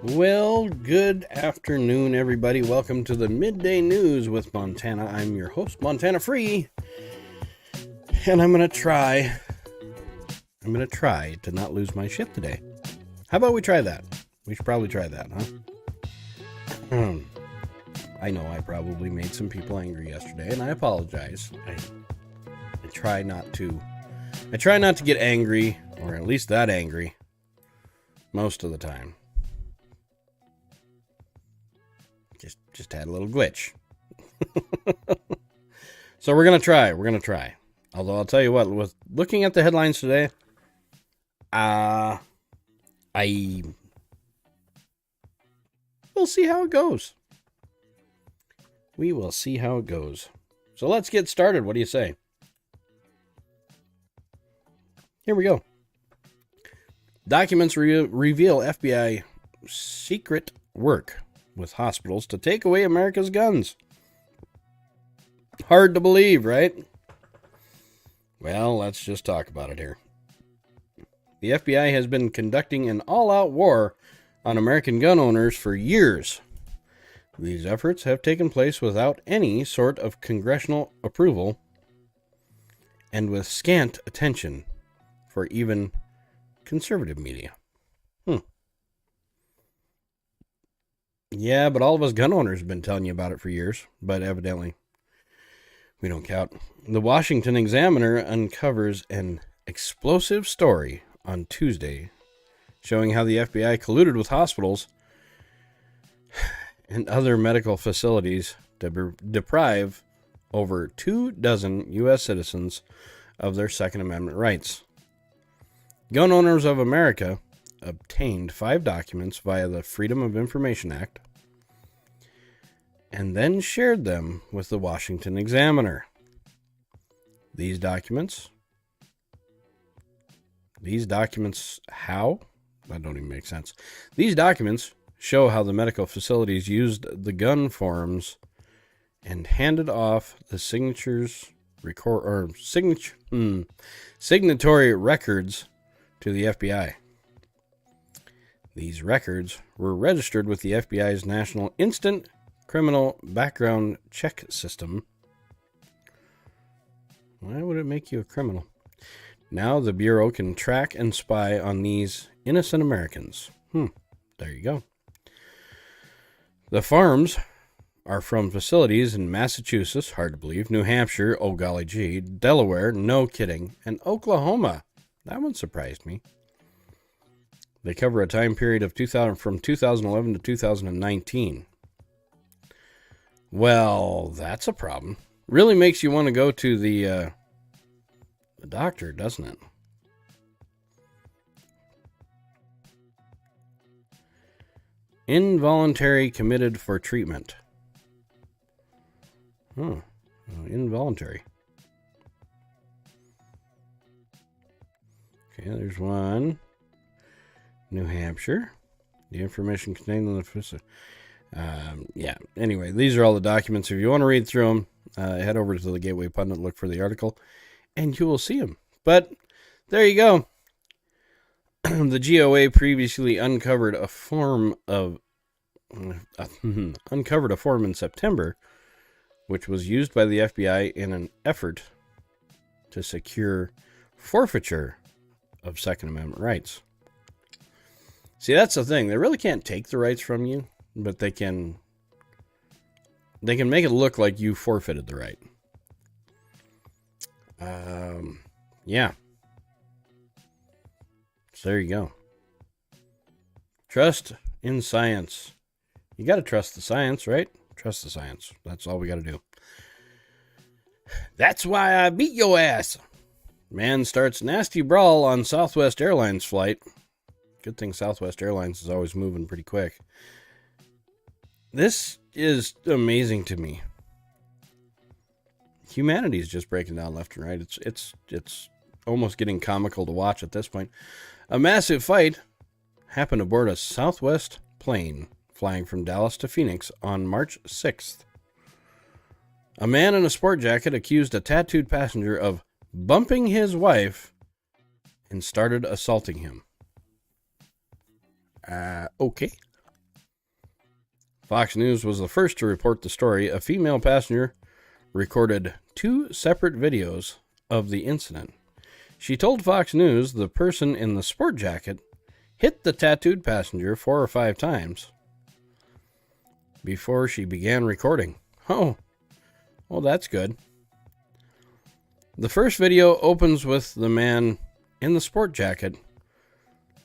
Well, good afternoon, everybody. Welcome to the Midday News with Montana. I'm your host, Montana Free, and I'm going to try to not lose my shit today. How about we try that? We should probably try that, huh? I know I probably made some people angry yesterday, and I apologize. I try not to get angry, or at least that angry, most of the time. Just had a little glitch. So we're going to try. Although I'll tell you what, with looking at the headlines today, we'll see how it goes. We will see how it goes. So let's get started. What do you say? Here we go. Documents reveal FBI secret work with hospitals to take away America's guns. Hard to believe, right? Well, let's just talk about it here. The FBI has been conducting an all-out war on American gun owners for years. These efforts have taken place without any sort of congressional approval and with scant attention for even conservative media. Yeah, but all of us gun owners have been telling you about it for years, but evidently we don't count. The Washington Examiner uncovers an explosive story on Tuesday showing how the FBI colluded with hospitals and other medical facilities to deprive over 24 U.S. citizens of their Second Amendment rights. Gun Owners of America obtained 5 documents via the Freedom of Information Act and then shared them with the Washington Examiner. These documents, how? That don't even make sense. These documents show how the medical facilities used the gun forms and handed off the signatory records to the FBI. These records were registered with the FBI's National Instant Criminal Background Check System. Why would it make you a criminal? Now the Bureau can track and spy on these innocent Americans. There you go. The farms are from facilities in Massachusetts, hard to believe, New Hampshire, oh golly gee, Delaware, no kidding, and Oklahoma. That one surprised me. They cover a time period of from 2011 to 2019. Well, that's a problem. Really makes you want to go to the doctor, doesn't it? Involuntary committed for treatment. Involuntary. Okay, there's one. New Hampshire. The information contained in the facility. Anyway, these are all the documents. If you want to read through them, head over to the Gateway Pundit, look for the article, and you will see them. But there you go. The GOA previously uncovered a form in September, which was used by the FBI in an effort to secure forfeiture of Second Amendment rights. See, that's the thing. They really can't take the rights from you, but they can make it look like you forfeited the right. Yeah. So there you go. Trust in science. You got to trust the science, right? Trust the science. That's all we got to do. That's why I beat your ass. Man starts nasty brawl on Southwest Airlines flight. Good thing Southwest Airlines is always moving pretty quick. This is amazing to me. Humanity is just breaking down left and right. It's almost getting comical to watch at this point. A massive fight happened aboard a Southwest plane flying from Dallas to Phoenix on March 6th. A man in a sport jacket accused a tattooed passenger of bumping his wife and started assaulting him. Okay. Fox News was the first to report the story. A female passenger recorded 2 separate videos of the incident. She told Fox News the person in the sport jacket hit the tattooed passenger 4 or 5 times before she began recording. Oh, well, that's good. The first video opens with the man in the sport jacket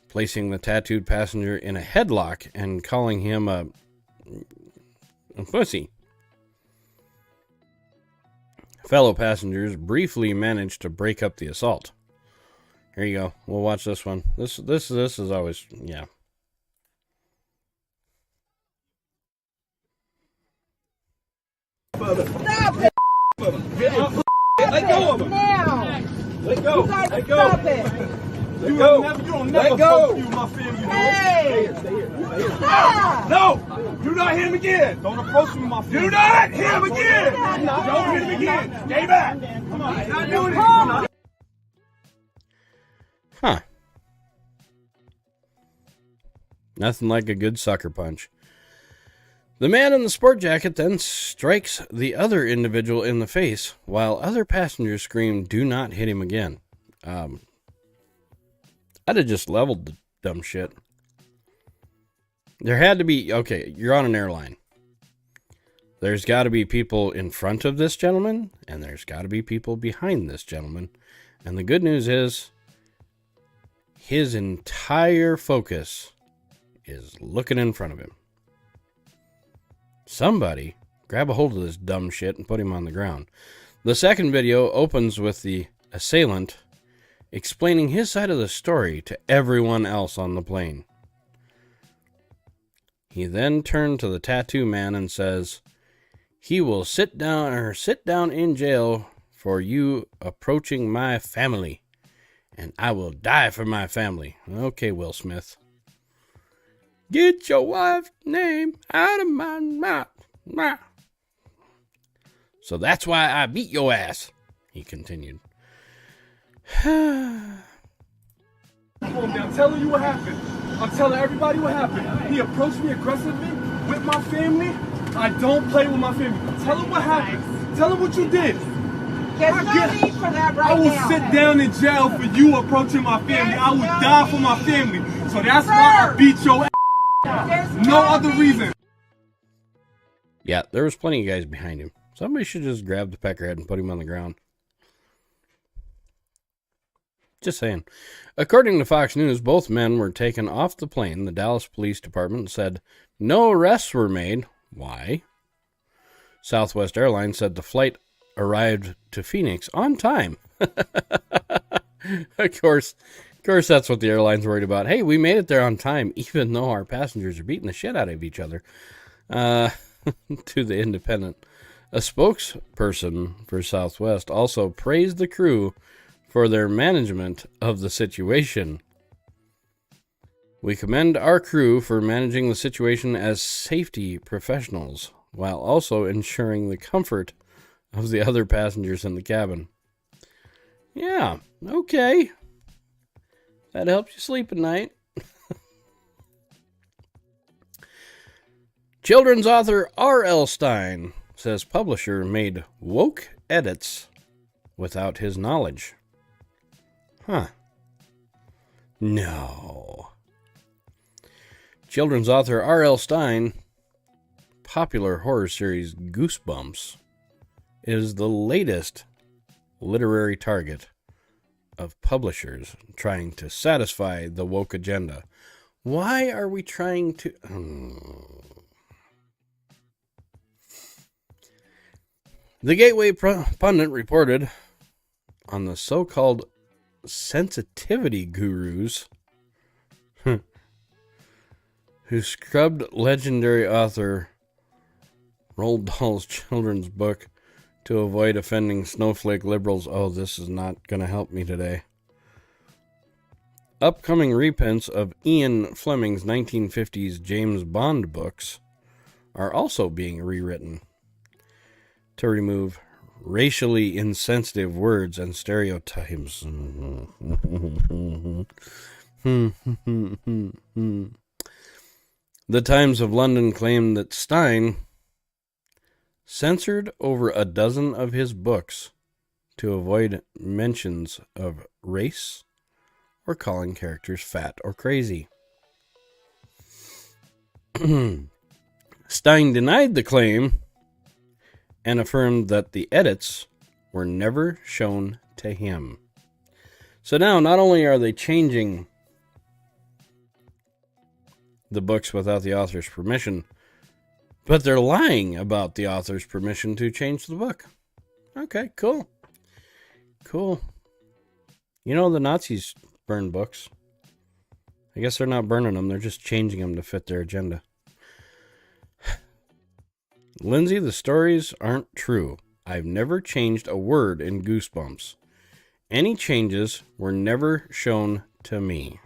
placing the tattooed passenger in a headlock and calling him a pussy. Fellow passengers briefly managed to break up the assault. Here you go. We'll watch this one. This is always, yeah. Stop it! Let go of him. Now! Let go. You guys Let go. stop it! You don't never fuck you, my family. You know. Hey! Stay here. Stop! No! Do not hit him again. Don't approach me, my family. Do not hit him again. Don't hit him again. Stay back. Come on. He's not doing it. Huh. Nothing like a good sucker punch. The man in the sport jacket then strikes the other individual in the face while other passengers scream, "Do not hit him again." I'd have just leveled the dumb shit. There had to be, okay, you're on an airline. There's got to be people in front of this gentleman, and there's got to be people behind this gentleman. And the good news is, his entire focus is looking in front of him. Somebody grab a hold of this dumb shit and put him on the ground. The second video opens with the assailant explaining his side of the story to everyone else on the plane. He then turned to the tattoo man and says, "He will sit down in jail for you approaching my family, and I will die for my family." Okay, Will Smith. "Get your wife's name out of my mouth. So that's why I beat your ass," he continued. I'm telling you what happened. I'm telling everybody what happened. He approached me aggressively with my family. I don't play with my family. Tell him what happened. Tell him what you did. There's no need for that right I will now. sit down in jail for you approaching my family. I will die for my family. So that's why I beat your ass. There's No other reason. Yeah, there was plenty of guys behind him. Somebody should just grab the peckerhead and put him on the ground. Just saying. According to Fox News, both men were taken off the plane. The Dallas Police Department said no arrests were made. Why? Southwest Airlines said the flight arrived to Phoenix on time. Of course, that's what the airline's worried about. Hey, we made it there on time, even though our passengers are beating the shit out of each other. To the Independent. A spokesperson for Southwest also praised the crew for their management of the situation. "We commend our crew for managing the situation as safety professionals, while also ensuring the comfort of the other passengers in the cabin." Yeah, okay. That helps you sleep at night. Children's author R.L. Stine says publisher made woke edits without his knowledge. Huh. No. Children's author R.L. Stine, popular horror series Goosebumps, is the latest literary target of publishers trying to satisfy the woke agenda. Why are we trying to... The Gateway Pundit reported on the so-called sensitivity gurus who scrubbed legendary author Roald Dahl's children's book to avoid offending snowflake liberals. Oh, this is not going to help me today. Upcoming reprints of Ian Fleming's 1950s James Bond books are also being rewritten. to remove racially insensitive words and stereotypes. The Times of London claimed that Stein censored over a dozen of his books to avoid mentions of race or calling characters fat or crazy. Stein denied the claim and affirmed that the edits were never shown to him. So now, not only are they changing the books without the author's permission, but they're lying about the author's permission to change the book. Okay, cool. Cool. You know, the Nazis burned books. I guess they're not burning them, they're just changing them to fit their agenda. Lindsay, the stories aren't true. I've never changed a word in Goosebumps. Any changes were never shown to me.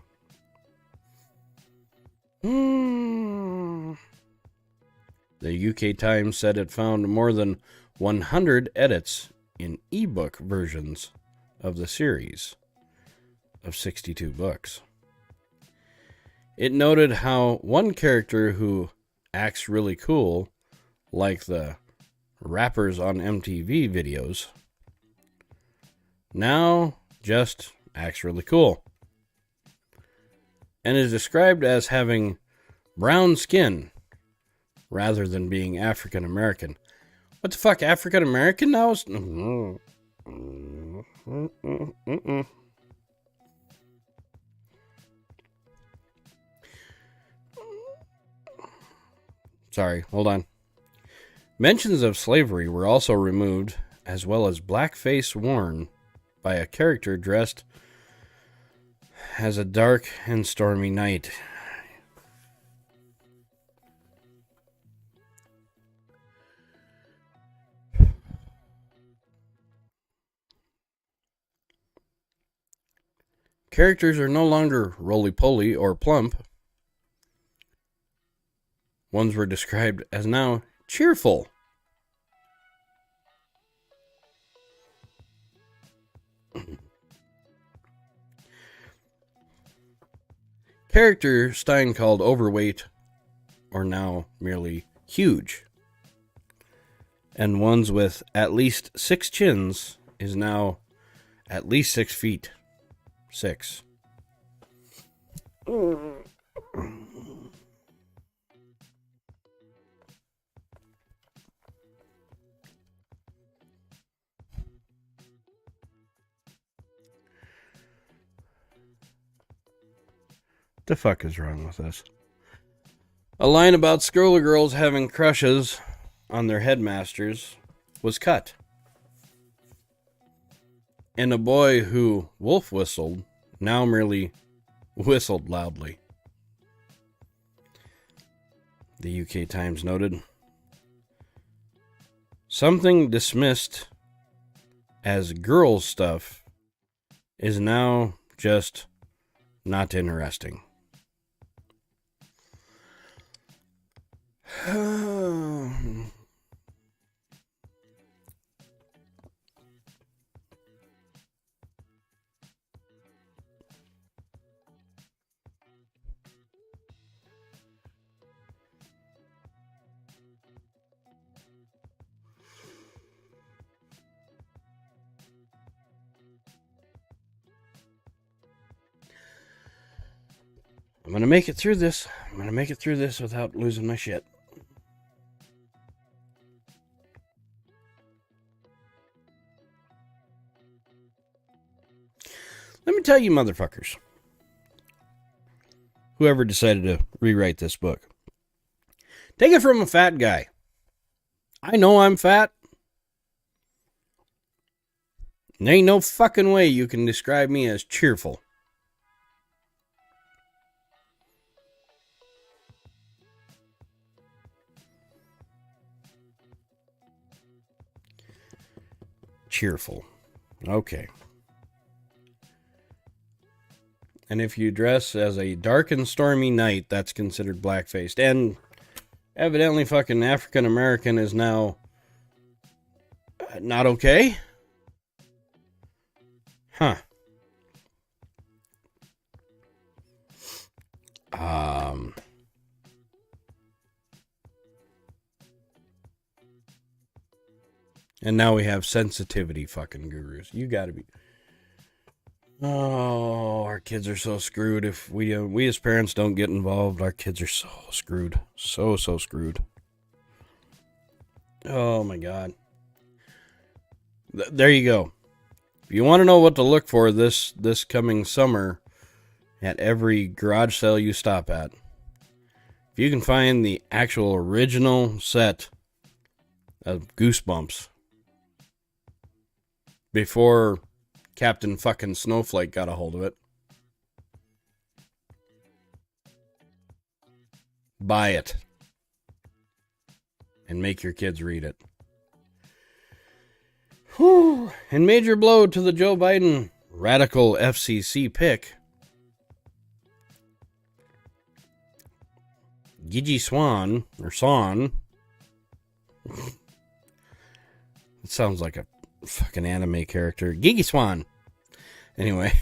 The UK Times said it found more than 100 edits in ebook versions of the series of 62 books. It noted how one character who acts really cool, like the rappers on MTV videos, now just acts really cool, and is described as having brown skin rather than being African American. What the fuck, African American now? Sorry, hold on. Mentions of slavery were also removed, as well as blackface worn by a character dressed as a dark and stormy night. Characters are no longer roly-poly or plump. Ones were described as now cheerful. Character Stein called overweight or now merely huge. And ones with at least 6 chins is now at least 6 feet. 6. The fuck is wrong with us? A line about Scroller Girls having crushes on their headmasters was cut. And a boy who wolf whistled now merely whistled loudly. The UK Times noted, something dismissed as girls stuff is now just not interesting. I'm going to make it through this. I'm going to make it through this without losing my shit. Let me tell you, motherfuckers, whoever decided to rewrite this book, take it from a fat guy. I know I'm fat. There ain't no fucking way you can describe me as cheerful. Cheerful. Okay. And if you dress as a dark and stormy night, that's considered blackfaced. And evidently fucking African American is now Not okay? Huh. And now we have sensitivity fucking gurus. You gotta be... Oh, our kids are so screwed. If we as parents don't get involved, our kids are so screwed. So screwed. Oh my God. There you go. If you want to know what to look for this coming summer at every garage sale you stop at, if you can find the actual original set of Goosebumps before Captain fucking Snowflake got a hold of it, buy it and make your kids read it. Whew. And major blow to the Joe Biden radical FCC pick. Gigi Swan, or Son. It sounds like a fucking anime character. Gigi Swan. Anyway.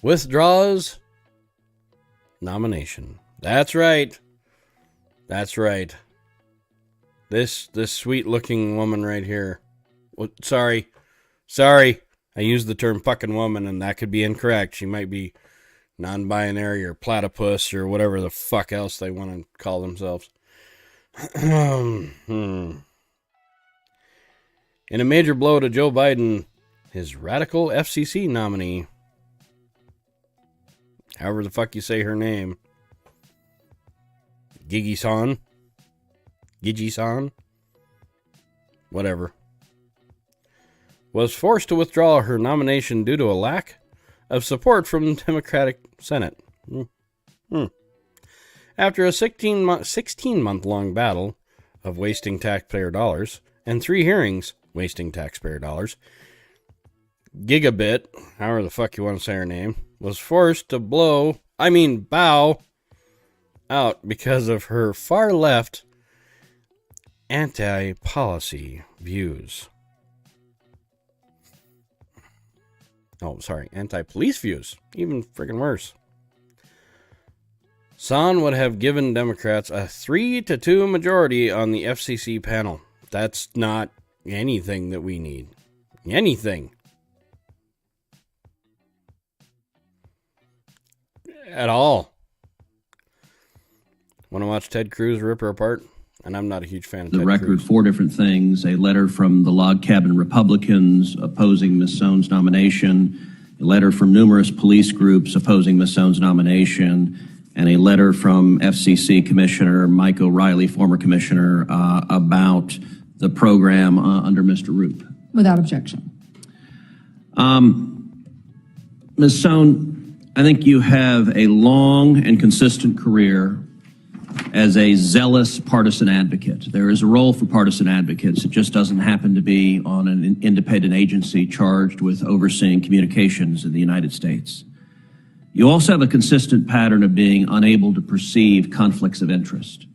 Withdraws nomination. That's right. That's right. This sweet looking woman right here. Sorry. I used the term fucking woman and that could be incorrect. She might be non-binary or platypus or whatever the fuck else they want to call themselves. In a major blow to Joe Biden, his radical FCC nominee, however the fuck you say her name, Gigi-san, whatever, was forced to withdraw her nomination due to a lack of support from the Democratic Senate. After a 16-month-long battle of wasting taxpayer dollars and 3 hearings wasting taxpayer dollars, Gigabit, however the fuck you want to say her name, was forced to bow out because of her far-left anti-policy views. Oh, sorry, anti-police views. Even friggin' worse. Son would have given Democrats a 3-2 majority on the FCC panel. That's not anything that we need. Anything. At all. Want to watch Ted Cruz rip her apart? And I'm not a huge fan of Ted Cruz. The record, 4 different things: a letter from the Log Cabin Republicans opposing Ms. Sohn's nomination, a letter from numerous police groups opposing Ms. Sohn's nomination, and a letter from FCC Commissioner Mike O'Reilly, former commissioner, about the program under Mr. Roop. Without objection. Ms. Sohn, I think you have a long and consistent career as a zealous partisan advocate. There is a role for partisan advocates. It just doesn't happen to be on an independent agency charged with overseeing communications in the United States. You also have a consistent pattern of being unable to perceive conflicts of interest,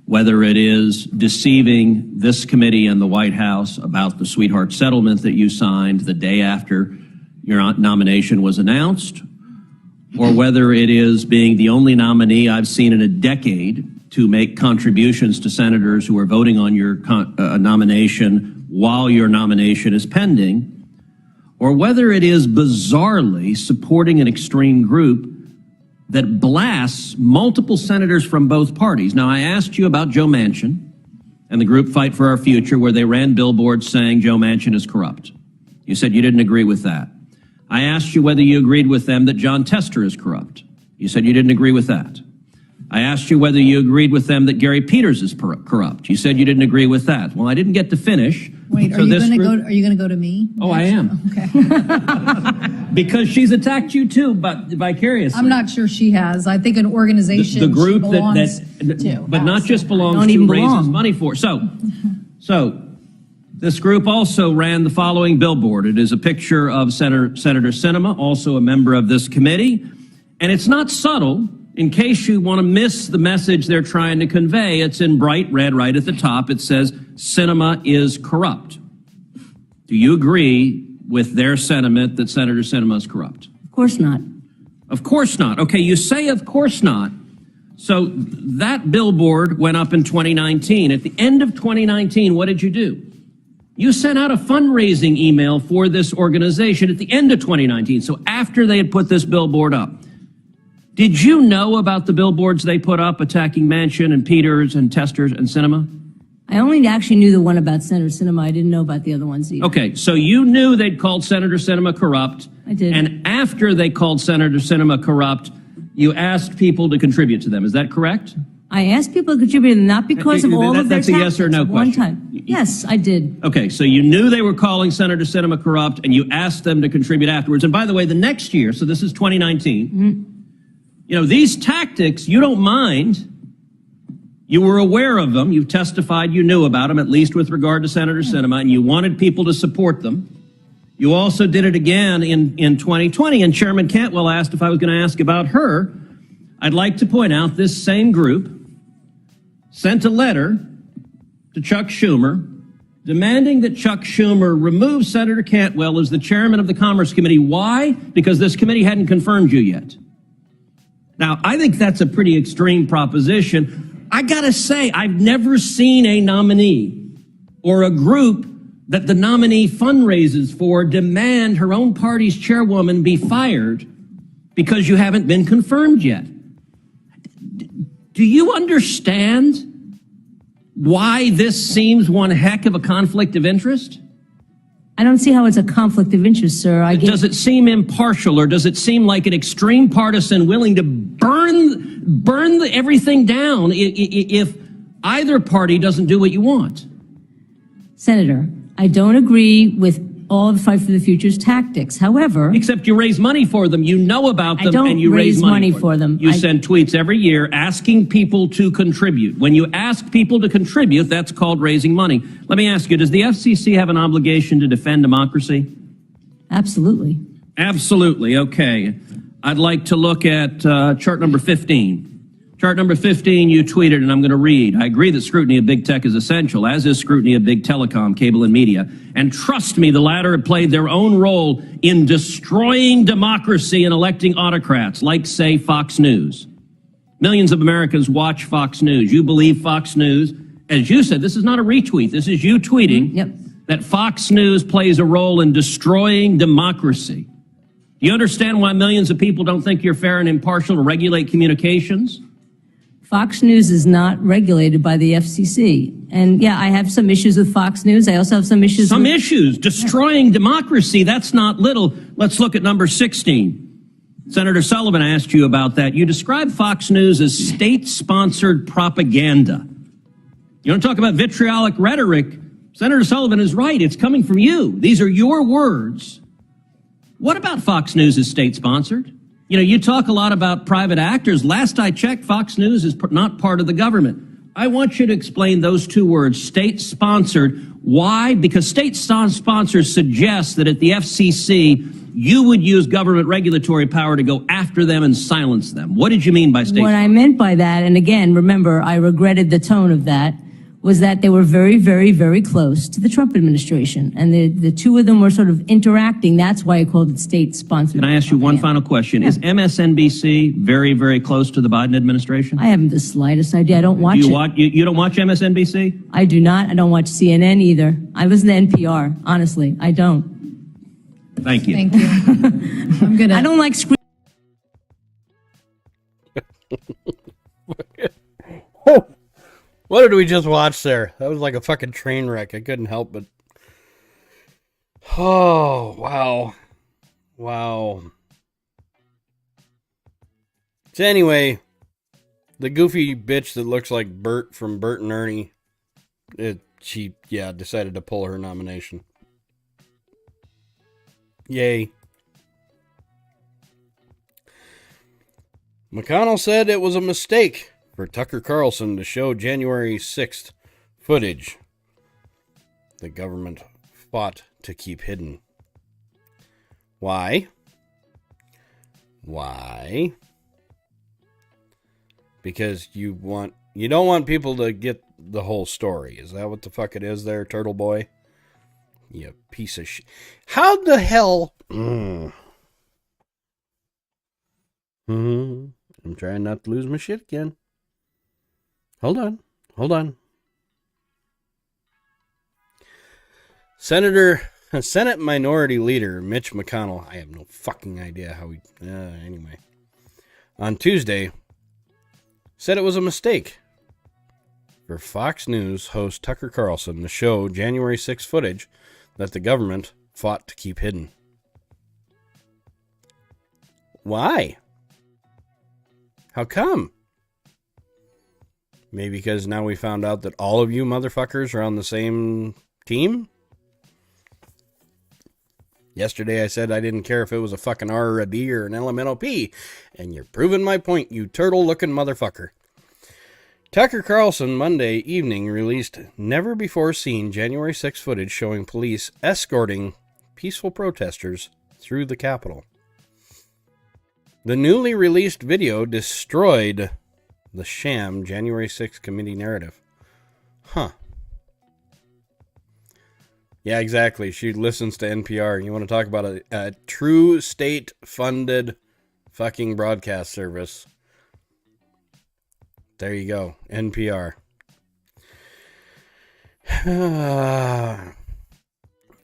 whether it is deceiving this committee and the White House about the sweetheart settlement that you signed the day after your nomination was announced, or whether it is being the only nominee I've seen in a decade to make contributions to senators who are voting on your nomination while your nomination is pending, or whether it is bizarrely supporting an extreme group that blasts multiple senators from both parties. Now, I asked you about Joe Manchin and the group Fight for Our Future, where they ran billboards saying Joe Manchin is corrupt. You said you didn't agree with that. I asked you whether you agreed with them that John Tester is corrupt. You said you didn't agree with that. I asked you whether you agreed with them that Gary Peters is corrupt. You said you didn't agree with that. Well, I didn't get to finish. Wait, are you going to go to me? Oh, I am. Okay. Because she's attacked you too, but vicariously. I'm not sure she has. I think an organization the group she belongs to, but not just belongs don't to, even raises belong. money for. So this group also ran the following billboard. It is a picture of Senator Sinema, also a member of this committee, and it's not subtle. In case you want to miss the message they're trying to convey, it's in bright red right at the top. It says, Sinema is corrupt. Do you agree with their sentiment that Senator Sinema is corrupt? Of course not. Of course not. Okay, you say of course not. So that billboard went up in 2019. At the end of 2019, what did you do? You sent out a fundraising email for this organization at the end of 2019, so after they had put this billboard up. Did you know about the billboards they put up attacking Manchin and Peters and Testers and Sinema? I only actually knew the one about Senator Sinema. I didn't know about the other ones either. Okay, so you knew they'd called Senator Sinema corrupt. I did. And after they called Senator Sinema corrupt, you asked people to contribute to them. Is that correct? I asked people to contribute, not because of all of their That's a yes or no tactics. One question. time. Yes, I did. Okay, so you knew they were calling Senator Sinema corrupt, and you asked them to contribute afterwards. And by the way, the next year, so this is 2019, you know, these tactics, you don't mind. You were aware of them. You've testified you knew about them, at least with regard to Senator Sinema, and you wanted people to support them. You also did it again in 2020, and Chairman Cantwell asked if I was going to ask about her. I'd like to point out this same group sent a letter to Chuck Schumer demanding that Chuck Schumer remove Senator Cantwell as the chairman of the Commerce Committee. Why? Because this committee hadn't confirmed you yet. Now, I think that's a pretty extreme proposition. I gotta say, I've never seen a nominee or a group that the nominee fundraises for demand her own party's chairwoman be fired because you haven't been confirmed yet. Do you understand why this seems one heck of a conflict of interest? I don't see how it's a conflict of interest, sir. Does it seem impartial, or does it seem like an extreme partisan willing to burn everything down if either party doesn't do what you want? Senator, I don't agree with all of Fight for the Future's tactics. However, except you raise money for them, you know about them, I don't and you raise money for for them. You send tweets every year asking people to contribute. When you ask people to contribute, that's called raising money. Let me ask you, does the FCC have an obligation to defend democracy? Absolutely. Absolutely. Okay. I'd like to look at chart number 15. Chart number 15, you tweeted, and I'm going to read. I agree that scrutiny of big tech is essential, as is scrutiny of big telecom, cable, and media. And trust me, the latter have played their own role in destroying democracy and electing autocrats, like, say, Fox News. Millions of Americans watch Fox News. You believe Fox News. As you said, this is not a retweet. This is you tweeting that Fox News plays a role in destroying democracy. Do you understand why millions of people don't think you're fair and impartial to regulate communications? Fox News is not regulated by the FCC. And yeah, I have some issues with Fox News. I also have some issues destroying democracy. That's not little. Let's look at number 16. Senator Sullivan asked you about that. You describe Fox News as state-sponsored propaganda. You want to talk about vitriolic rhetoric? Senator Sullivan is right. It's coming from you. These are your words. What about Fox News is state-sponsored? You know, you talk a lot about private actors. Last I checked, Fox News is not part of the government. I want you to explain those two words, state-sponsored. Why? Because state-sponsors suggest that at the FCC, you would use government regulatory power to go after them and silence them. What did you mean by state-sponsored? What I meant by that, and again, remember, I regretted the tone of that, was that they were very, very, very close to the Trump administration. And the two of them were sort of interacting. That's why I called it state-sponsored. Can I ask you one final question? Yeah. Is MSNBC very, very close to the Biden administration? I haven't the slightest idea. I don't watch it. You don't watch MSNBC? I do not. I don't watch CNN either. I listen to NPR. Honestly, I don't. Thank you. Thank you. I'm good. I don't like screen. What did we just watch there? That was like a fucking train wreck. I couldn't help but... Oh, wow. Wow. So anyway, the goofy bitch that looks like Bert from Bert and Ernie, she decided to pull her nomination. Yay. McConnell said it was a mistake for Tucker Carlson to show January 6th footage the government fought to keep hidden. Why? because you don't want people to get the whole story. Is that what the fuck it is there, Turtle Boy? You piece of shit. How the hell? I'm trying not to lose my shit again. Hold on. Senate Minority Leader Mitch McConnell, I have no fucking idea how he... anyway. On Tuesday, said it was a mistake for Fox News host Tucker Carlson to show January 6 footage that the government fought to keep hidden. Why? How come? Maybe because now we found out that all of you motherfuckers are on the same team? Yesterday I said I didn't care if it was a fucking R or a D or an LMNOP, and you're proving my point, you turtle-looking motherfucker. Tucker Carlson Monday evening released never-before-seen January 6 footage showing police escorting peaceful protesters through the Capitol. The newly released video destroyed the sham January 6 committee narrative. Huh. Yeah, exactly. She listens to NPR. You want to talk about a true state-funded fucking broadcast service. There you go. NPR.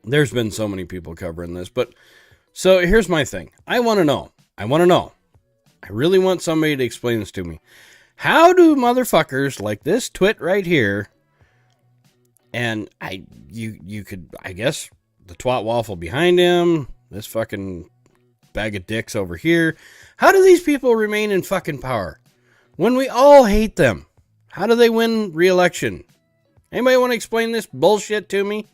There's been so many people covering this, but so here's my thing. I want to know. I really want somebody to explain this to me. How do motherfuckers like this twit right here, and you could, I guess, the twat waffle behind him, this fucking bag of dicks over here, how do these people remain in fucking power when we all hate them? How do they win re-election? Anybody want to explain this bullshit to me?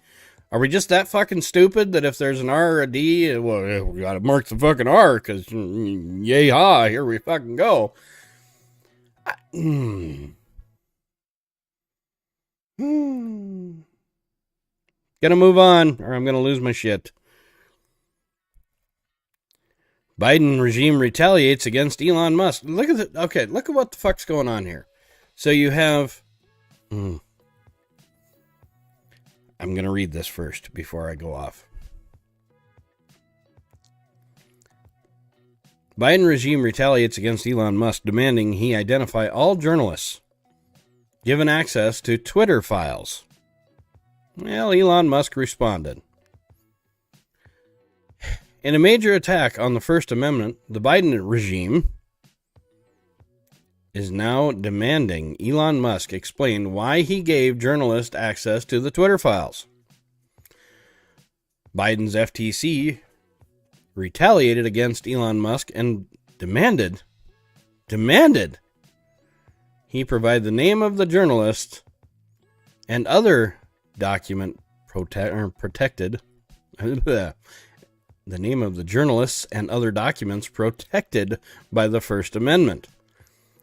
Are we just that fucking stupid that if there's an R or a D, well, we gotta mark the fucking R, because yay ha, here we fucking go. Gonna move on, or I'm gonna lose my shit. Biden regime retaliates against Elon Musk. Look at what the fuck's going on here. So you have... I'm going to read this first before I go off. Biden regime retaliates against Elon Musk, demanding he identify all journalists given access to Twitter files. Well, Elon Musk responded. In a major attack on the First Amendment, the Biden regime is now demanding Elon Musk explain why he gave journalists access to the Twitter files. Biden's FTC retaliated against Elon Musk and demanded he provide the name of the journalist and other protected the name of the journalists and other documents protected by the First Amendment.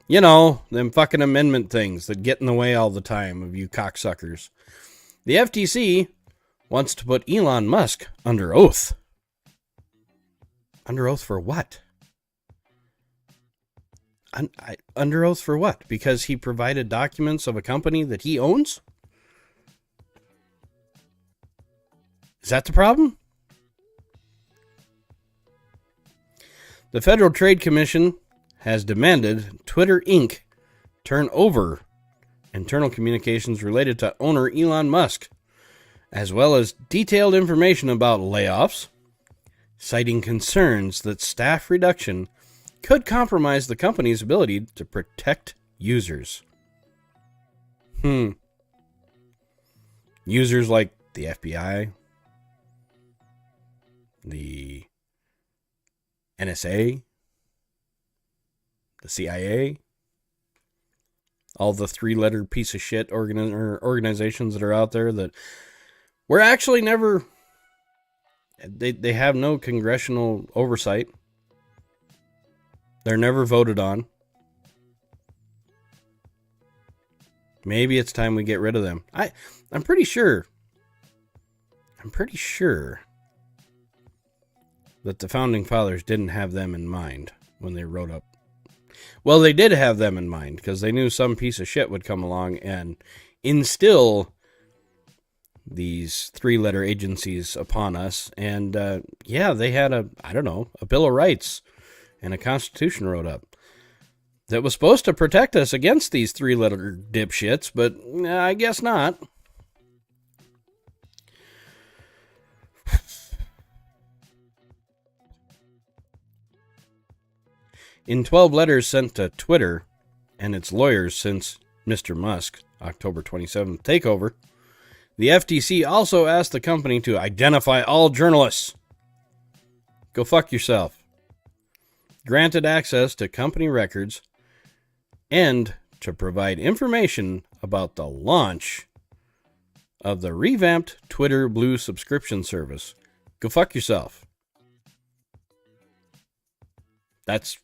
You know, them fucking amendment things that get in the way all the time of you cocksuckers. The FTC wants to put Elon Musk under oath. Under oath for what? Under oath for what? Because he provided documents of a company that he owns? Is that the problem? The Federal Trade Commission has demanded Twitter Inc. turn over internal communications related to owner Elon Musk, as well as detailed information about layoffs, citing concerns that staff reduction could compromise the company's ability to protect users. Users like the FBI, the NSA, the CIA, all the three-letter piece of shit organizations that are out there that were actually never... They have no congressional oversight. They're never voted on. Maybe it's time we get rid of them. I'm pretty sure that the Founding Fathers didn't have them in mind when they wrote up. Well, they did have them in mind because they knew some piece of shit would come along and instill these three-letter agencies upon us. And, yeah, they had a Bill of Rights and a Constitution wrote up that was supposed to protect us against these three-letter dipshits, but I guess not. In 12 letters sent to Twitter and its lawyers since Mr. Musk's October 27th takeover, the FTC also asked the company to identify all journalists. Go fuck yourself. Granted access to company records and to provide information about the launch of the revamped Twitter Blue subscription service. Go fuck yourself. That's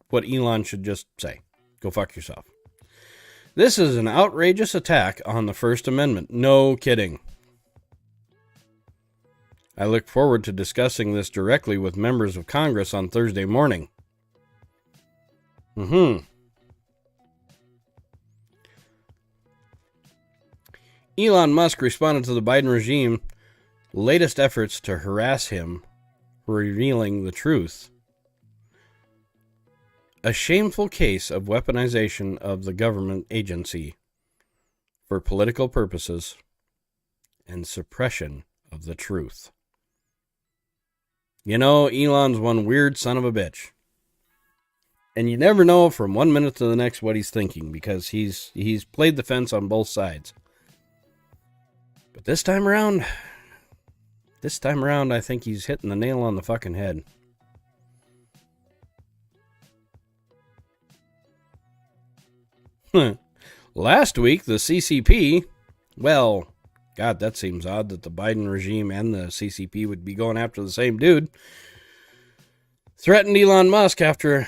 what Elon should just say. Go fuck yourself. This is an outrageous attack on the First Amendment. No kidding. I look forward to discussing this directly with members of Congress on Thursday morning. Elon Musk responded to the Biden regime's latest efforts to harass him for revealing the truth. A shameful case of weaponization of the government agency for political purposes and suppression of the truth. You know, Elon's one weird son of a bitch. And you never know from 1 minute to the next what he's thinking because he's played the fence on both sides. But this time around, I think he's hitting the nail on the fucking head. Last week, the CCP, well, God, that seems odd that the Biden regime and the CCP would be going after the same dude, threatened Elon Musk after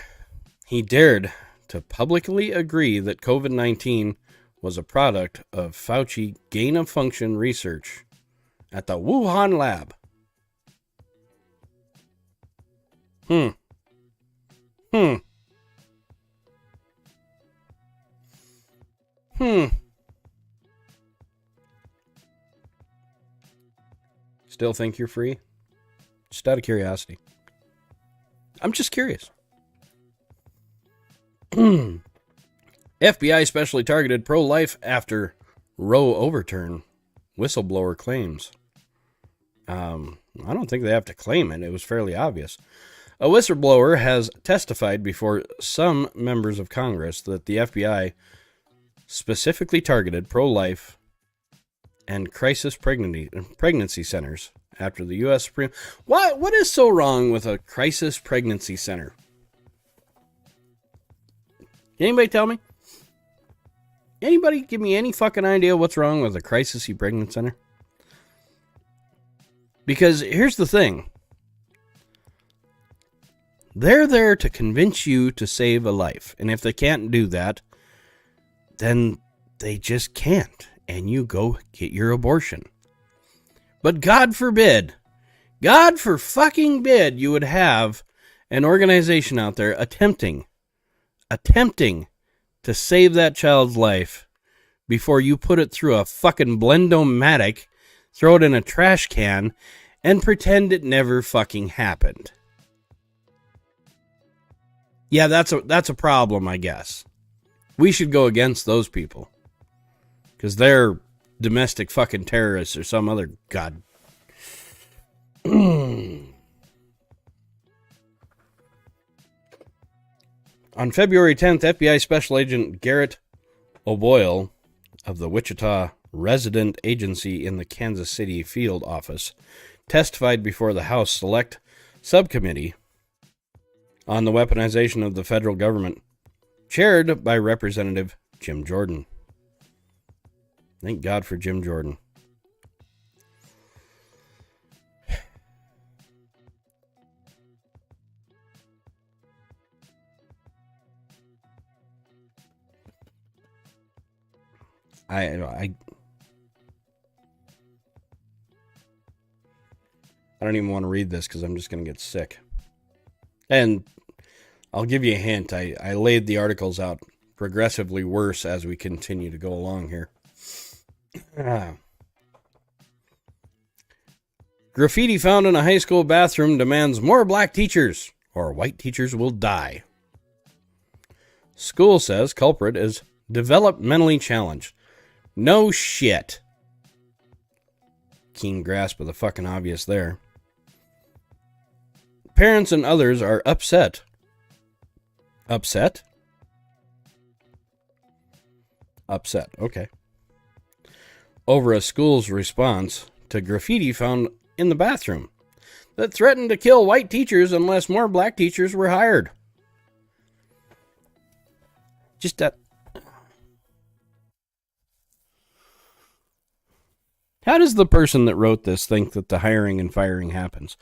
he dared to publicly agree that COVID-19 was a product of Fauci gain-of-function research at the Wuhan lab. Still think you're free? Just out of curiosity. I'm just curious. FBI specially targeted pro-life after Roe overturn. Whistleblower claims. I don't think they have to claim it. It was fairly obvious. A whistleblower has testified before some members of Congress that the FBI specifically targeted pro-life and crisis pregnancy centers after the U.S. Supreme... What is so wrong with a crisis pregnancy center? Can anybody tell me? Anybody give me any fucking idea what's wrong with a crisis pregnancy center? Because here's the thing. They're there to convince you to save a life. And if they can't do that, then they just can't. And you go get your abortion. But God forbid, God for fucking bid, you would have an organization out there attempting to save that child's life before you put it through a fucking Blendomatic, throw it in a trash can, and pretend it never fucking happened. Yeah, that's a problem, I guess. We should go against those people. Because they're domestic fucking terrorists or some other god. On February 10th, FBI Special Agent Garrett O'Boyle of the Wichita Resident Agency in the Kansas City Field Office testified before the House Select Subcommittee on the weaponization of the federal government, chaired by Representative Jim Jordan. Thank God for Jim Jordan. I don't even want to read this because I'm just going to get sick. And I'll give you a hint. I laid the articles out progressively worse as we continue to go along here. Graffiti found in a high school bathroom demands more black teachers, or white teachers will die. School says culprit is developmentally challenged. No shit. Keen grasp of the fucking obvious there. Parents and others are upset. Upset? Upset, okay. Over a school's response to graffiti found in the bathroom that threatened to kill white teachers unless more black teachers were hired. Just that. How does the person that wrote this think that the hiring and firing happens?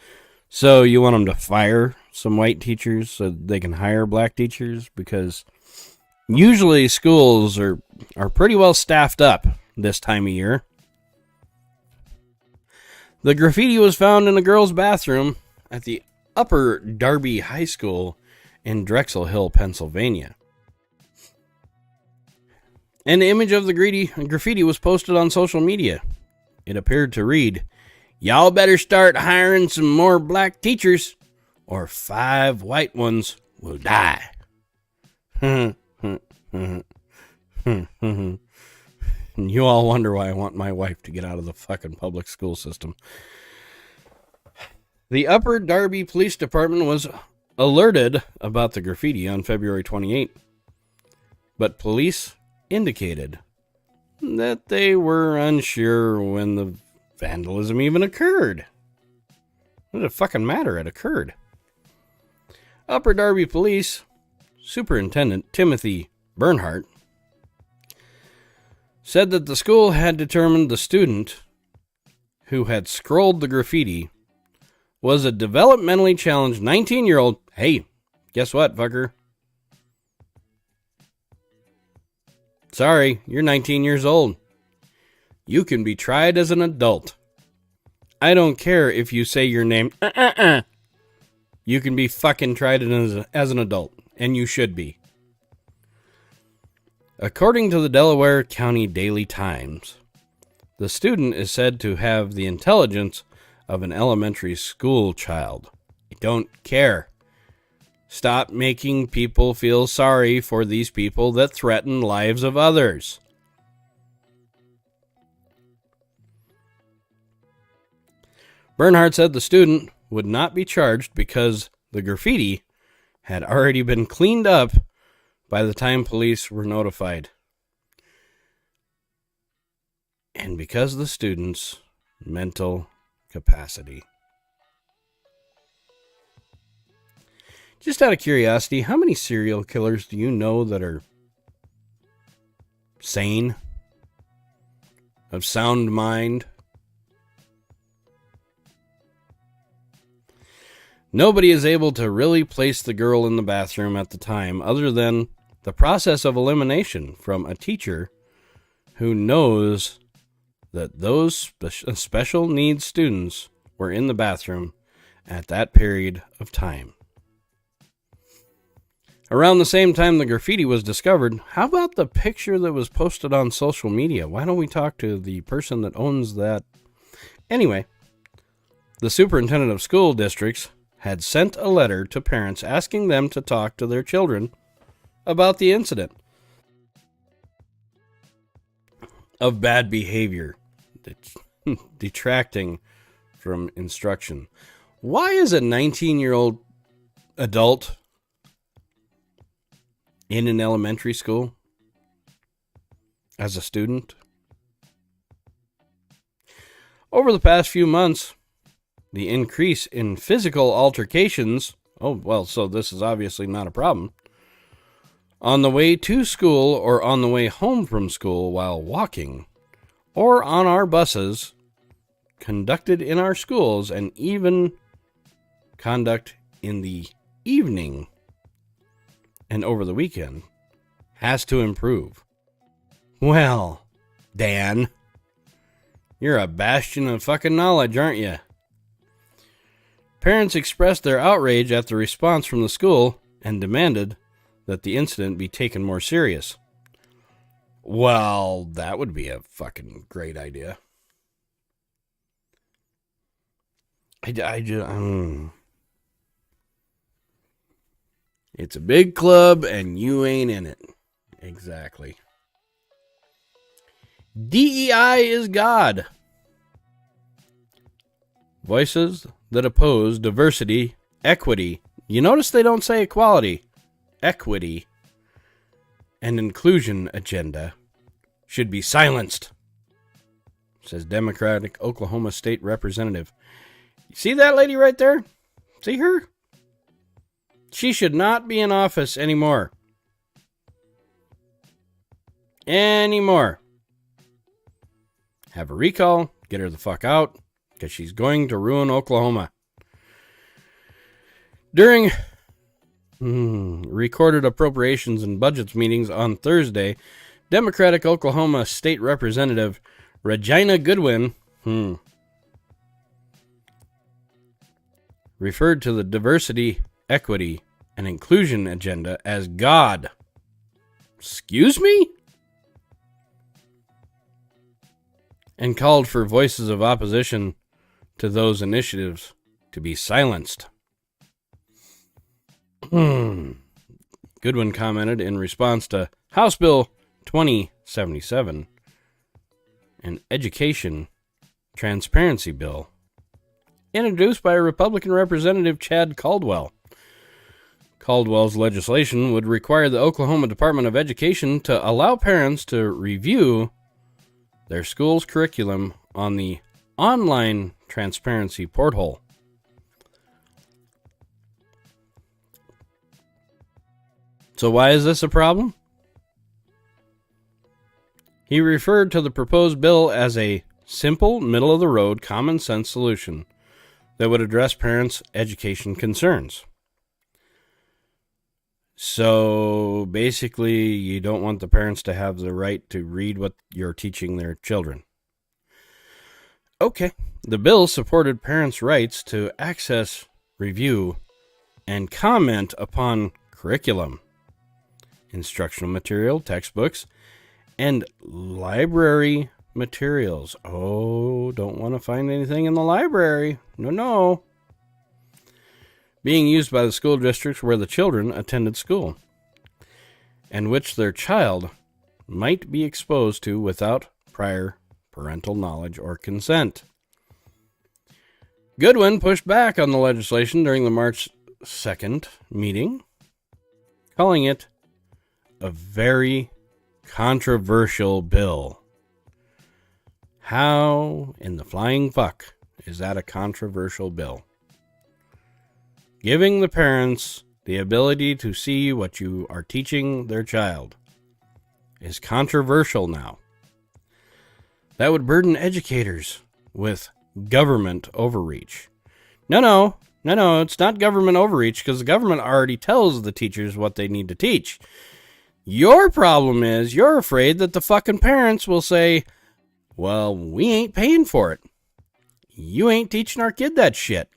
So you want them to fire some white teachers so they can hire black teachers? Because usually schools are pretty well staffed up this time of year. The graffiti was found in a girl's bathroom at the Upper Darby High School in Drexel Hill, Pennsylvania. An image of the graffiti was posted on social media. It appeared to read, "Y'all better start hiring some more black teachers, or 5 white ones will die." And you all wonder why I want my wife to get out of the fucking public school system. The Upper Darby Police Department was alerted about the graffiti on February 28, but police indicated that they were unsure when the vandalism even occurred. What does it fucking matter? It occurred. Upper Darby Police Superintendent Timothy Bernhardt said that the school had determined the student who had scrolled the graffiti was a developmentally challenged 19-year-old. Hey, guess what, fucker? Sorry, you're 19 years old. You can be tried as an adult. I don't care if you say your name. You can be fucking tried as an adult, and you should be. According to the Delaware County Daily Times, the student is said to have the intelligence of an elementary school child. I don't care. Stop making people feel sorry for these people that threaten lives of others. Bernhardt said the student would not be charged because the graffiti had already been cleaned up by the time police were notified. And because of the student's mental capacity. Just out of curiosity, how many serial killers do you know that are sane, of sound mind? Nobody is able to really place the girl in the bathroom at the time other than the process of elimination from a teacher who knows that those special needs students were in the bathroom at that period of time. Around the same time the graffiti was discovered, how about the picture that was posted on social media? Why don't we talk to the person that owns that? Anyway, the superintendent of school districts had sent a letter to parents asking them to talk to their children about the incident of bad behavior, detracting from instruction. Why is a 19-year-old adult in an elementary school as a student? Over the past few months, the increase in physical altercations, so this is obviously not a problem, on the way to school or on the way home from school while walking, or on our buses, conducted in our schools, and even conduct in the evening and over the weekend, has to improve. Well, Dan, you're a bastion of fucking knowledge, aren't you? Parents expressed their outrage at the response from the school and demanded that the incident be taken more serious. Well, that would be a fucking great idea. It's a big club and you ain't in it. Exactly. DEI is God. Voices that oppose diversity, equity. You notice they don't say equality. Equity and inclusion agenda should be silenced, says Democratic Oklahoma State Representative. You see that lady right there? See her? She should not be in office anymore. Anymore. Have a recall. Get her the fuck out. Because she's going to ruin Oklahoma. During recorded appropriations and budgets meetings on Thursday, Democratic Oklahoma State Representative Regina Goodwin referred to the diversity, equity, and inclusion agenda as God. Excuse me? And called for voices of opposition to those initiatives to be silenced. Goodwin commented in response to House Bill 2077, an education transparency bill, introduced by Republican Representative Chad Caldwell. Caldwell's legislation would require the Oklahoma Department of Education to allow parents to review their school's curriculum on the online transparency portal. So why is this a problem? He referred to the proposed bill as a simple, middle-of-the-road, common-sense solution that would address parents' education concerns. So basically, you don't want the parents to have the right to read what you're teaching their children. Okay. The bill supported parents' rights to access, review, and comment upon curriculum, instructional material, textbooks, and library materials. Oh, don't want to find anything in the library. No. Being used by the school districts where the children attended school, and which their child might be exposed to without prior parental knowledge or consent. Goodwin pushed back on the legislation during the March 2nd meeting, calling it a very controversial bill. How in the flying fuck is that a controversial bill? Giving the parents the ability to see what you are teaching their child is controversial now. That would burden educators with government overreach. No, it's not government overreach because the government already tells the teachers what they need to teach. Your problem is you're afraid that the fucking parents will say, well, we ain't paying for it. You ain't teaching our kid that shit.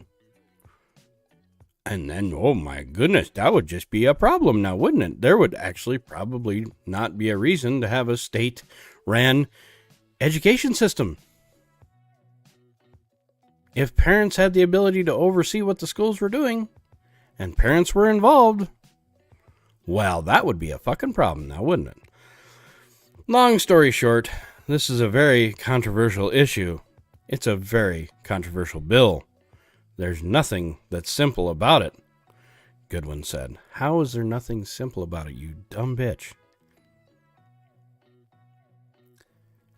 And then, oh my goodness, that would just be a problem now, wouldn't it? There would actually probably not be a reason to have a state-ran education system. If parents had the ability to oversee what the schools were doing, and parents were involved, well, that would be a fucking problem now, wouldn't it? Long story short, this is a very controversial issue. It's a very controversial bill. There's nothing that's simple about it, Goodwin said. How is there nothing simple about it, you dumb bitch?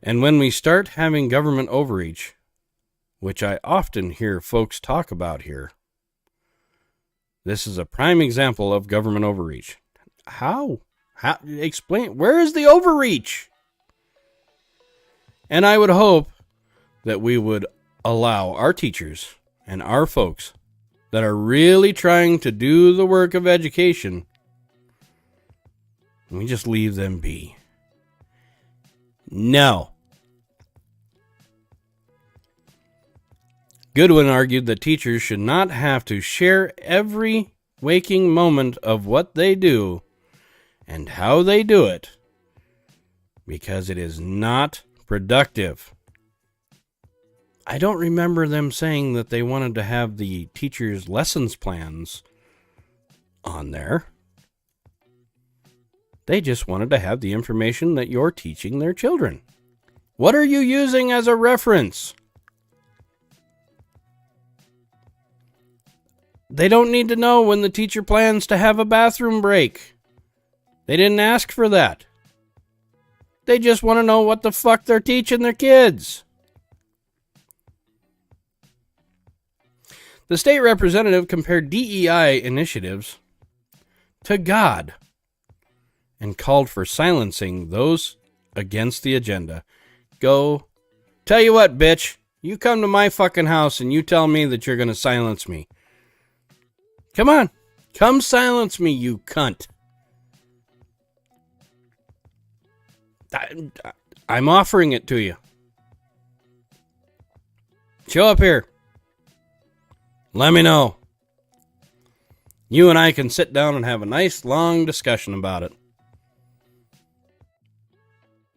And when we start having government overreach, which I often hear folks talk about here, this is a prime example of government overreach. How? Explain. Where is the overreach? And I would hope that we would allow our teachers and our folks that are really trying to do the work of education, we just leave them be. No. Goodwin argued that teachers should not have to share every waking moment of what they do and how they do it, because it is not productive. I don't remember them saying that they wanted to have the teachers' lessons plans on there. They just wanted to have the information that you're teaching their children. What are you using as a reference? They don't need to know when the teacher plans to have a bathroom break. They didn't ask for that. They just want to know what the fuck they're teaching their kids. The state representative compared DEI initiatives to God and called for silencing those against the agenda. Go. Tell you what, bitch. You come to my fucking house and you tell me that you're going to silence me. Come on. Come silence me, you cunt. I'm offering it to you. Show up here. Let me know. You and I can sit down and have a nice long discussion about it.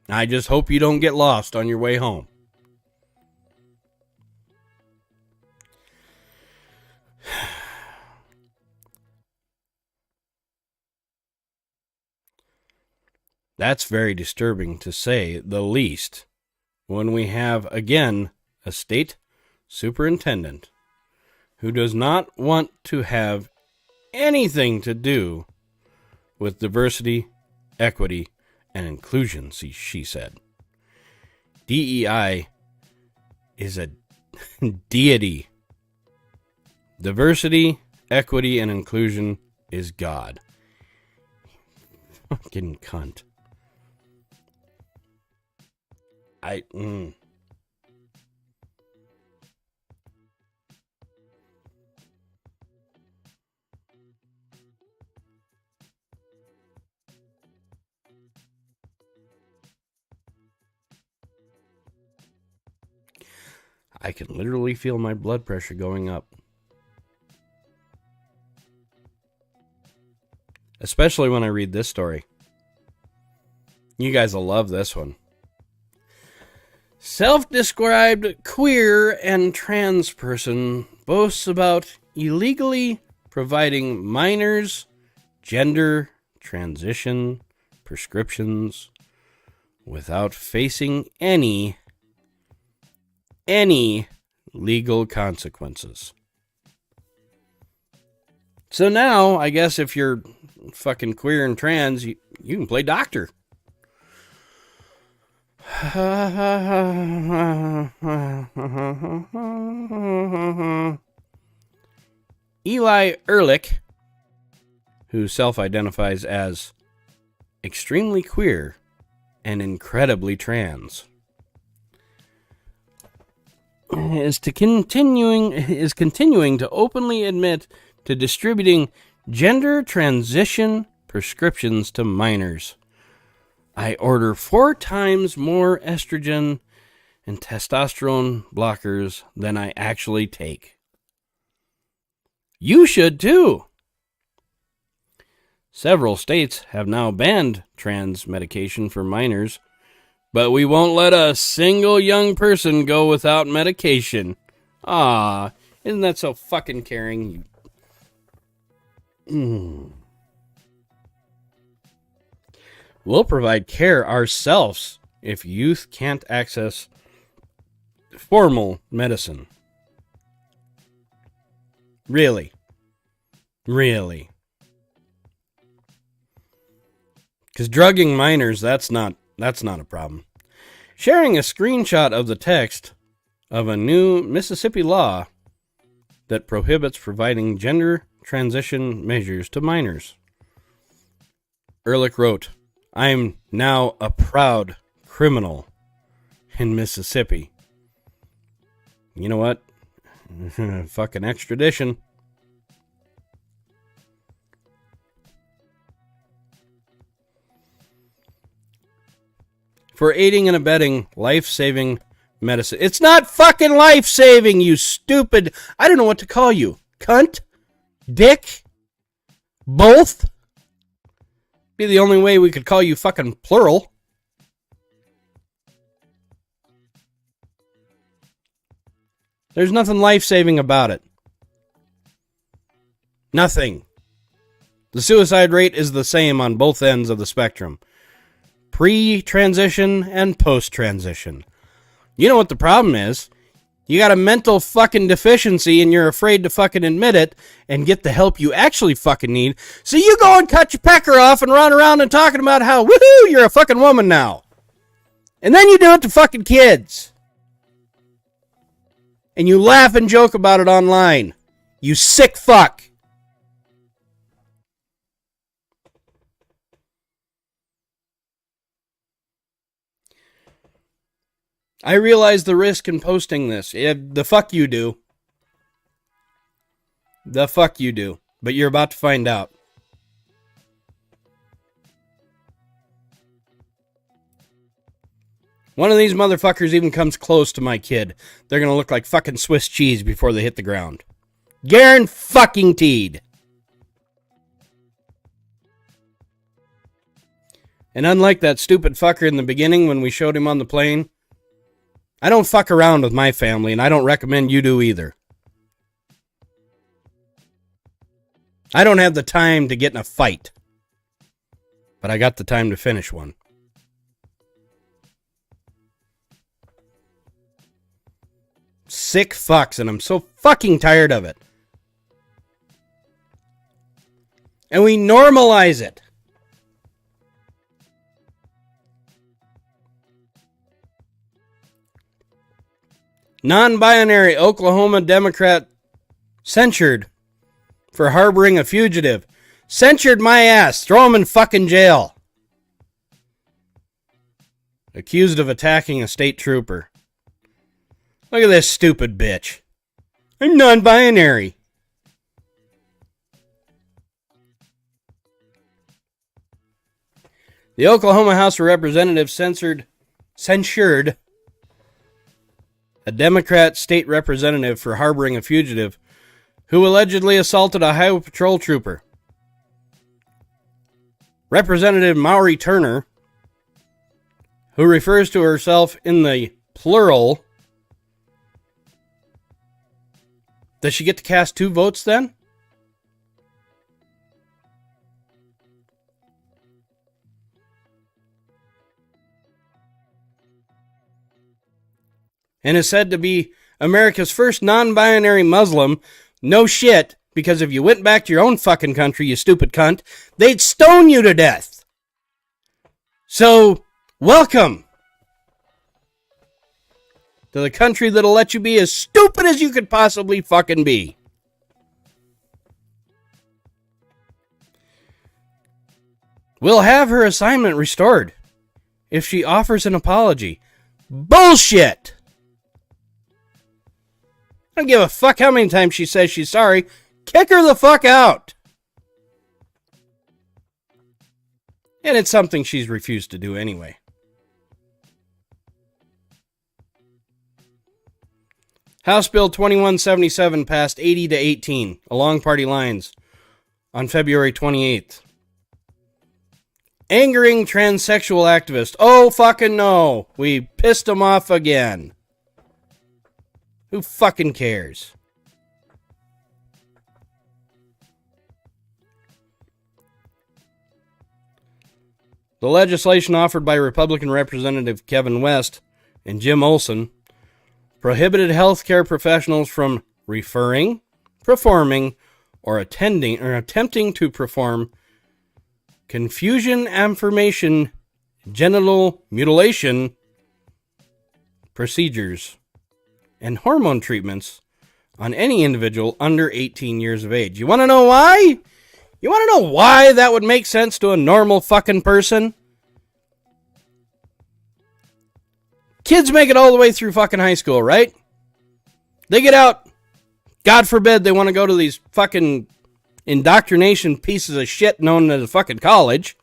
I just hope you don't get lost on your way home. That's very disturbing, to say the least, when we have, again, a state superintendent who does not want to have anything to do with diversity, equity, and inclusion, she said. DEI is a deity. Diversity, equity, and inclusion is God. Fucking cunt. I can literally feel my blood pressure going up. Especially when I read this story. You guys will love this one. Self-described queer and trans person boasts about illegally providing minors gender transition prescriptions without facing any legal consequences. So now, I guess if you're fucking queer and trans, you can play doctor. Eli Ehrlich, who self-identifies as extremely queer and incredibly trans, is continuing to openly admit to distributing gender transition prescriptions to minors. I order 4 times more estrogen and testosterone blockers than I actually take. You should too. Several states have now banned trans medication for minors, but we won't let a single young person go without medication. Ah, isn't that so fucking caring? We'll provide care ourselves if youth can't access formal medicine. Really? Really? Because drugging minors, that's not a problem. Sharing a screenshot of the text of a new Mississippi law that prohibits providing gender transition measures to minors. Ehrlich wrote, "I'm now a proud criminal in Mississippi." You know what? Fucking extradition. For aiding and abetting life-saving medicine. It's not fucking life-saving, you stupid... I don't know what to call you. Cunt? Dick? Both? Be the only way we could call you fucking plural. There's nothing life-saving about it. Nothing. The suicide rate is the same on both ends of the spectrum. Pre-transition and post-transition. You know what the problem is? You got a mental fucking deficiency and you're afraid to fucking admit it and get the help you actually fucking need. So you go and cut your pecker off and run around and talking about how, woohoo, you're a fucking woman now. And then you do it to fucking kids. And you laugh and joke about it online. You sick fuck. I realize the risk in posting this. The fuck you do. The fuck you do. But you're about to find out. One of these motherfuckers even comes close to my kid. They're gonna look like fucking Swiss cheese before they hit the ground. Guaranteed. And unlike that stupid fucker in the beginning when we showed him on the plane, I don't fuck around with my family, and I don't recommend you do either. I don't have the time to get in a fight, but I got the time to finish one. Sick fucks, and I'm so fucking tired of it. And we normalize it. Non-binary Oklahoma Democrat censured for harboring a fugitive. Censured my ass. Throw him in fucking jail. Accused of attacking a state trooper. Look at this stupid bitch. I'm non-binary. The Oklahoma House of Representatives censured a Democrat state representative for harboring a fugitive who allegedly assaulted a highway patrol trooper. Representative Maury Turner, who refers to herself in the plural. Does she get to cast 2 votes then? And is said to be America's first non-binary Muslim. No shit, because if you went back to your own fucking country, you stupid cunt, they'd stone you to death. So, welcome to the country that'll let you be as stupid as you could possibly fucking be. We'll have her assignment restored if she offers an apology. Bullshit! I don't give a fuck how many times she says she's sorry. Kick her the fuck out. And it's something she's refused to do anyway. House Bill 2177 passed 80-18 along party lines on February 28th. Angering transsexual activists. Oh, fucking no. We pissed them off again. Who fucking cares? The legislation offered by Republican Representative Kevin West and Jim Olson prohibited healthcare professionals from referring, performing, or attempting to perform confusion affirmation genital mutilation procedures and hormone treatments on any individual under 18 years of age. You want to know why? You want to know why that would make sense to a normal fucking person? Kids make it all the way through fucking high school, right? They get out. God forbid they want to go to these fucking indoctrination pieces of shit known as a fucking college.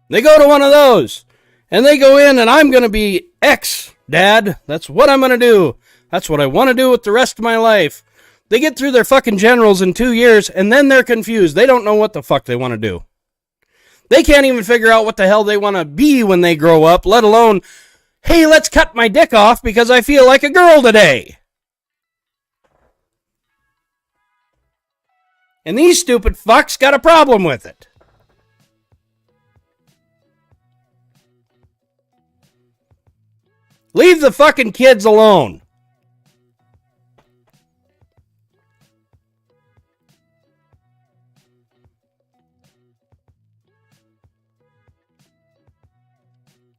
They go to one of those. And they go in and I'm going to be X, Dad. That's what I'm going to do. That's what I want to do with the rest of my life. They get through their fucking generals in 2 years, and then they're confused. They don't know what the fuck they want to do. They can't even figure out what the hell they want to be when they grow up, let alone, hey, let's cut my dick off because I feel like a girl today. And these stupid fucks got a problem with it. Leave the fucking kids alone.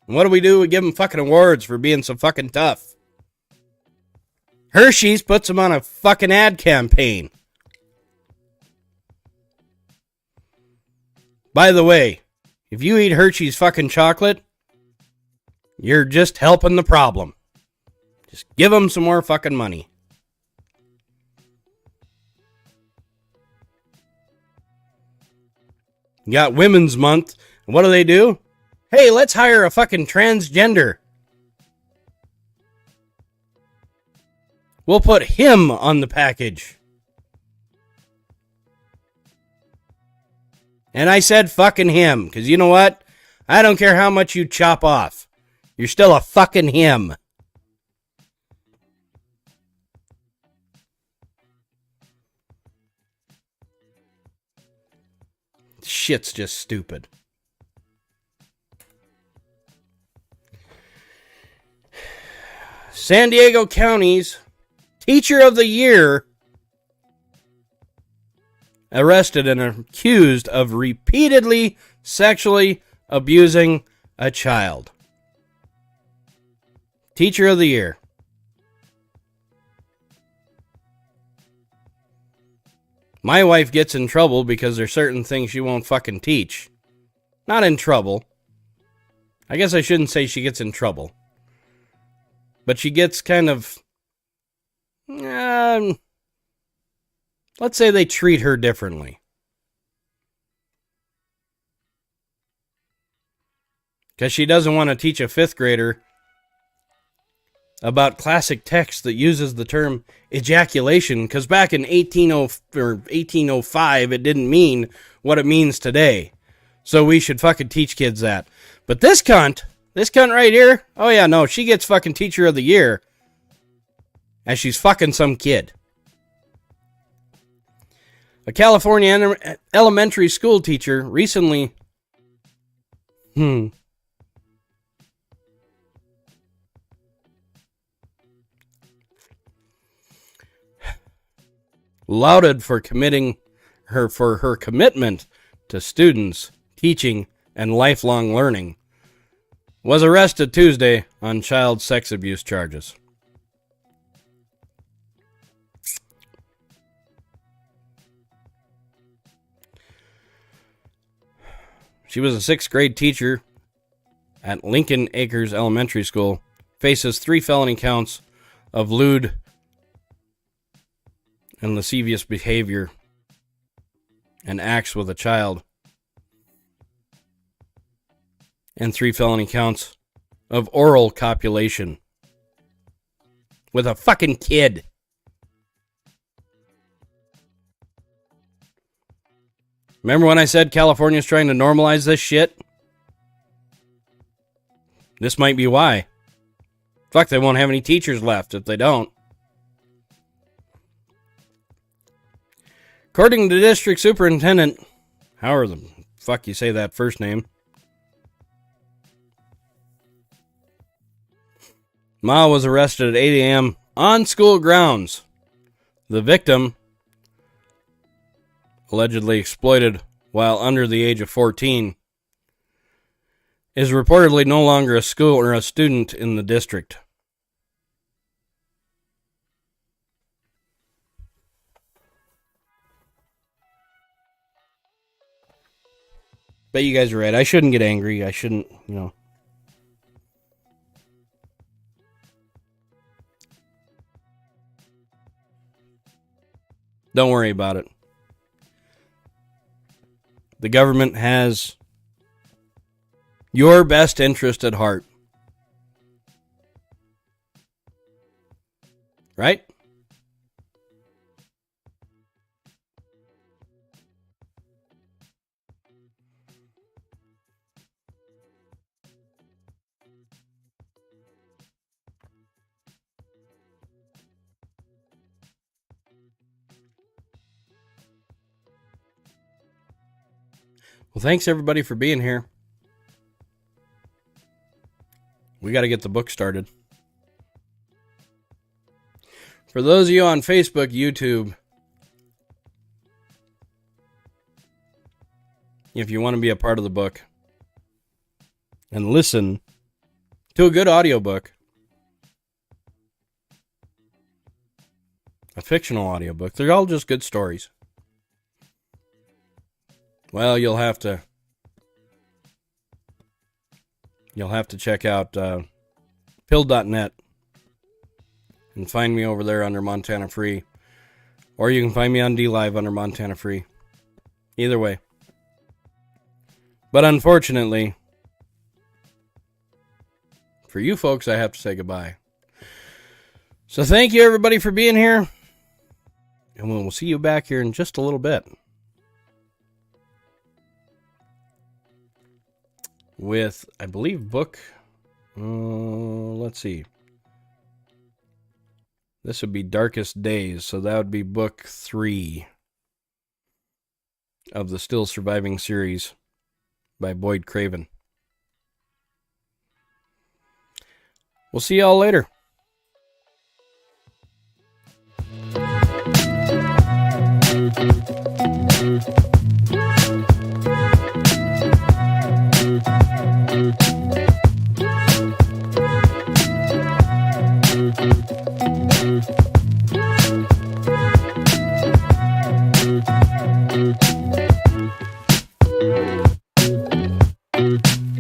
And what do? We give them fucking awards for being so fucking tough. Hershey's puts them on a fucking ad campaign. By the way, if you eat Hershey's fucking chocolate, you're just helping the problem. Just give them some more fucking money. You got Women's Month. And what do? Hey, let's hire a fucking transgender. We'll put him on the package. And I said fucking him, because you know what? I don't care how much you chop off. You're still a fucking him. Shit's just stupid. San Diego County's Teacher of the Year arrested and accused of repeatedly sexually abusing a child. Teacher of the Year. My wife gets in trouble because there's certain things she won't fucking teach. Not in trouble. I guess I shouldn't say she gets in trouble. But she gets kind of... let's say they treat her differently. Because she doesn't want to teach a 5th grader about classic text that uses the term ejaculation, because back in 1805 it didn't mean what it means today. So we should fucking teach kids that. But this cunt right here, oh yeah, no, she gets fucking Teacher of the Year as she's fucking some kid. A California elementary school teacher recently lauded for her commitment to students, teaching, and lifelong learning, was arrested Tuesday on child sex abuse charges. She was a 6th grade teacher at Lincoln Acres Elementary School, faces 3 felony counts of lewd and lascivious behavior and acts with a child, and 3 felony counts of oral copulation with a fucking kid. Remember when I said California's trying to normalize this shit? This might be why. Fuck, they won't have any teachers left if they don't. According to District Superintendent, however the fuck you say that first name, Ma was arrested at 8 a.m. on school grounds. The victim, allegedly exploited while under the age of 14, is reportedly no longer a school or a student in the district. Bet you guys are right. I shouldn't get angry. I shouldn't, Don't worry about it. The government has your best interest at heart. Right? Well, thanks everybody for being here. We got to get the book started. For those of you on Facebook, YouTube, if you want to be a part of the book and listen to a good audiobook, a fictional audiobook, they're all just good stories. Well, you'll have to check out pill.net and find me over there under Montana Free. Or you can find me on DLive under Montana Free. Either way. But unfortunately, for you folks, I have to say goodbye. So thank you everybody for being here. And we'll see you back here in just a little bit. With, I believe, book, let's see. This would be Darkest Days, so that would be book 3 of the Still Surviving series by Boyd Craven. We'll see y'all later.